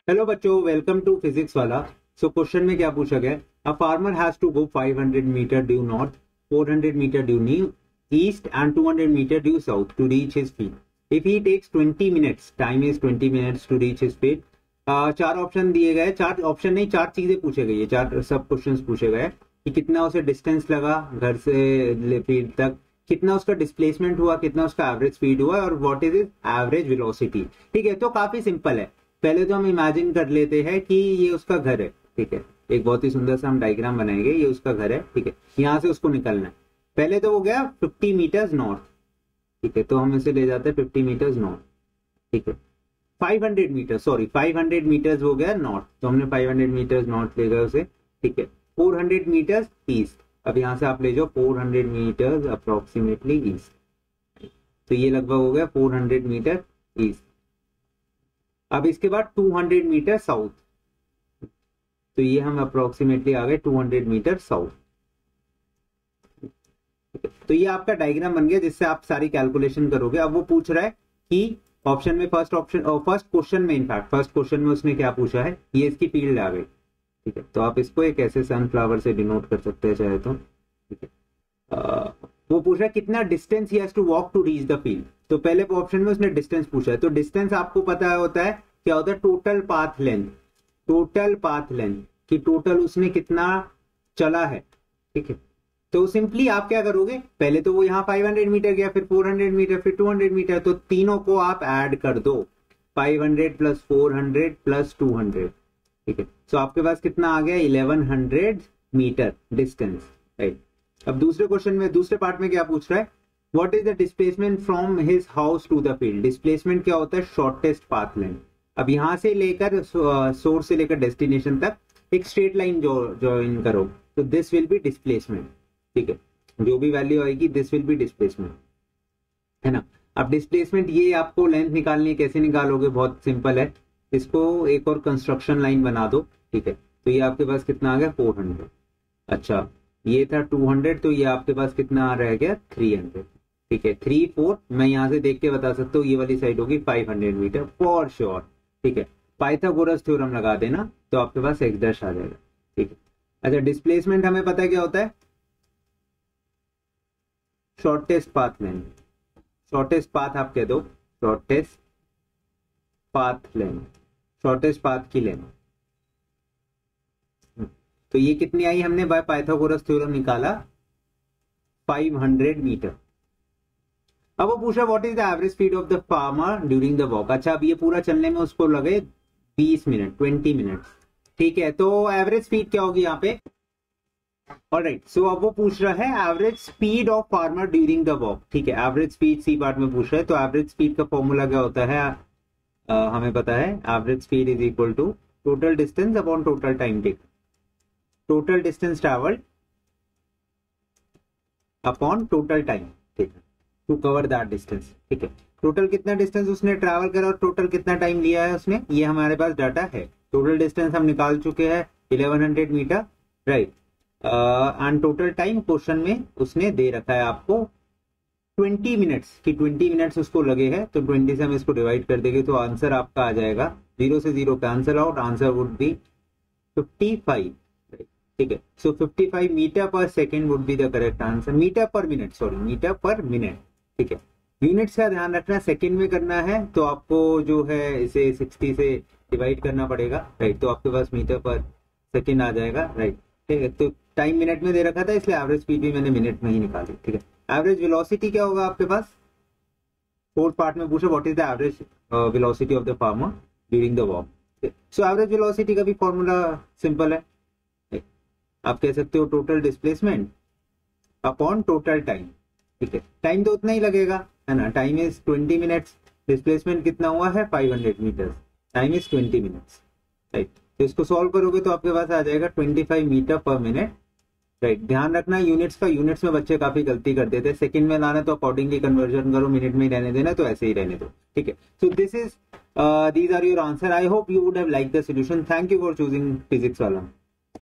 Hello बच्चों, welcome to physics वाला। So question में क्या पूछा गया? A farmer has to go 500 metre due north, 400 metre due new east and 200 metre due south to reach his field. If he takes 20 minutes, time is 20 minutes to reach his field. चार option दिए गए, चार option नहीं, चार चीजें पूछे गई है, चार सब क्वेश्चंस पूछे गए कि कितना उसे डिस्टेंस लगा घर से फील्ड तक, कितना उसका डिस्प्लेसमेंट हुआ, कितना उसका एवरेज स्पीड हुआ और what is is average velocity. ठीक है, तो काफी सिंपल है। पहले तो हम इमेजिन कर लेते हैं कि ये उसका घर है। ठीक है, एक बहुत ही सुंदर सा हम डायग्राम बनाएंगे। ये उसका घर है। ठीक है, यहां से उसको निकलना है। पहले तो वो गया 50 मीटर्स नॉर्थ। ठीक है, तो हम इसे ले जाते हैं 50 मीटर्स नॉर्थ। ठीक है, 500 मीटर, सॉरी 500 मीटर्स हो गया नॉर्थ, तो हमने 500 मीटर्स नॉर्थ ले गए उसे। ठीक है, 400 मीटर्स ईस्ट। अब यहां से आप ले जाओ 400 मीटर्स अप्रोक्सीमेटली ईस्ट। तो ये लगभग हो गया 400 मीटर ईस्ट। अब इसके बाद 200 मीटर साउथ, तो ये हम अप्रोक्सीमेटली आ गए 200 मीटर साउथ। तो ये आपका डायग्राम बन गया जिससे आप सारी कैलकुलेशन करोगे। अब वो पूछ रहा है कि ऑप्शन में फर्स्ट क्वेश्चन में, इनफैक्ट फर्स्ट क्वेश्चन में उसने क्या पूछा है, ये इसकी फील्ड आ गई। ठीक है, तो आप इसको एक ऐसे सनफ्लावर से डिनोट कर सकते हैं चाहे तो। ठीक है, वो पूछ रहा है कितना distance he has to walk to reach the field. तो पहले ऑप्शन में उसने डिस्टेंस पूछा है, तो डिस्टेंस आपको पता होता है क्या होता है, total path length. Total path length कि टोटल उसने कितना चला है। ठीक है, तो सिंपली आप क्या करोगे, पहले तो वो यहाँ 500 मीटर गया, फिर 400 मीटर, फिर 200 मीटर, तो तीनों को आप ऐड कर दो, 500 प्लस 400 प्लस 200। ठीक है, तो आपके पास कितना आ गया, 1100 मीटर डिस्टेंस। राइट, अब दूसरे क्वेश्चन में, दूसरे पार्ट में क्या पूछ रहा है, what is the displacement from his house to the field. Displacement क्या होता है, शॉर्टेस्ट पाथ लेंथ। अब यहां से लेकर सोर्स से लेकर डेस्टिनेशन तक एक स्ट्रेट लाइन ज्वाइन करो, तो दिस विल बी डिस्प्लेसमेंट। ठीक है, जो भी वैल्यू आएगी दिस विल बी डिस्प्लेसमेंट, है ना। अब डिस्प्लेसमेंट ये आपको लेंथ निकालनी है, कैसे निकालोगे, बहुत सिंपल है। इसको एक और कंस्ट्रक्शन लाइन बना दो। ठीक है, तो ये आपके पास कितना आ गया, 400। अच्छा, ये था 200, तो ये आपके पास कितना रह गया, 300। ठीक है, 3 4, मैं यहां से देख के बता सकता हूँ, ये वाली साइड होगी 500 मीटर फॉर श्योर। ठीक है, पाइथागोरस थ्योरम लगा देना तो आपके पास x डैश आ जाएगा। ठीक है, अच्छा डिस्प्लेसमेंट हमें पता है क्या होता है, shortest path length. Shortest path आप कह दो, shortest path length, shortest path की लेंथ। तो ये कितनी आई, हमने बाय पाइथागोरस थ्योरम निकाला 500 मीटर। अब वो पूछा what is the average speed of the farmer during the walk. अच्छा, अब ये पूरा चलने में उसको लगे 20 मिनट, 20 मिनट। ठीक है, तो एवरेज स्पीड क्या होगी यहाँ पे। ऑलराइट, सो अब वो पूछ रहा है average speed of farmer during the walk. ठीक है, एवरेज स्पीड सी पार्ट में पूछ रहा है, तो एवरेज स्पीड का फॉर्मूला क्या होता है, हमें पता है, average speed is equal to total distance upon total time take. Total distance travelled upon total time, ठीक है, टू कवर दैट डिस्टेंस। ठीक है, टोटल कितना डिस्टेंस उसने ट्रैवल करा और टोटल कितना टाइम लिया है उसने, ये हमारे पास डाटा है। टोटल डिस्टेंस हम निकाल चुके हैं 1100 metre. Right, and total time question में उसने दे रखा है आपको 20 मिनट्स की, 20 मिनट्स उसको लगे हैं, तो 20 से हम इसको डिवाइड कर देंगे तो आंसर आपका आ जाएगा 0 से 0 cancel out, answer would be 55। ठीक है, so 55 metre per second would be the correct answer. Metre per minute, sorry metre per minute. ठीक है, यूनिट्स का ध्यान रखना, सेकेंड में करना है तो आपको जो है इसे 60 से डिवाइड करना पड़ेगा। राइट, तो आपके पास मीटर पर सेकेंड आ जाएगा। राइट, ठीक है, तो टाइम मिनट में दे रखा था इसलिए एवरेज स्पीड भी मैंने मिनट में ही निकाली। ठीक है, एवरेज वेलोसिटी क्या होगा आपके पास, फोर्थ पार्ट में पूछा what is the average velocity of the farmer during the walk. So average velocity का भी फॉर्मूला सिंपल है, आप कह सकते हो total displacement upon total time. ठीक है, टाइम तो उतना ही लगेगा, है ना, टाइम इज 20 मिनट्स, डिस्प्लेसमेंट कितना हुआ है 500 metre, time is 20 minutes. Right, तो इसको सॉल्व करोगे तो आपके पास आ जाएगा 25 मीटर पर मिनट। राइट, ध्यान रखना यूनिट्स का, यूनिट्स में बच्चे काफी गलती कर देते हैं, सेकंड में लाना तो अकॉर्डिंगली कन्वर्जन करो, मिनट में ही रहने देना तो ऐसे ही रहने दो। ठीक है, so this is these are your answer. I hope you would have like the solution. Thank you for choosing physics वाला।